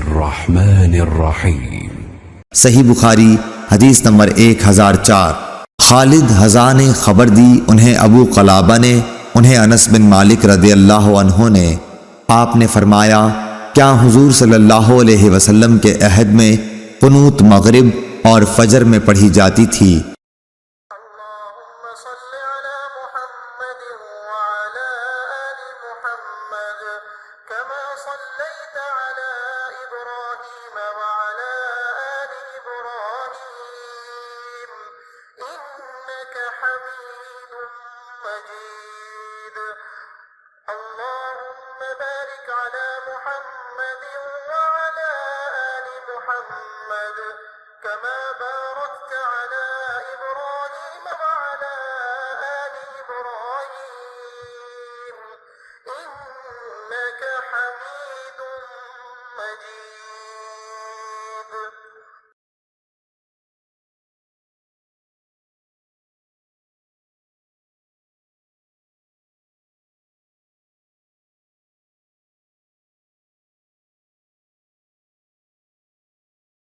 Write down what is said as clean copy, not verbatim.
बिस्मिल्लाहिर्रहमानिर्रहीम। सही बुखारी हदीस नंबर 1004। खालिद हज़ा ने खबर दी, उन्हें अबू क़लाबा ने, उन्हें अनस बिन मालिक रज़ियल्लाहु अन्हु ने। आपने फरमाया, क्या हुजूर सल्लल्लाहु अलैहि वसल्लम के अहद में कुनूत मगरिब और फजर में पढ़ी जाती थी। كما باركت على إبراهيم وعلى آل إبراهيم إنك حميد مجيد।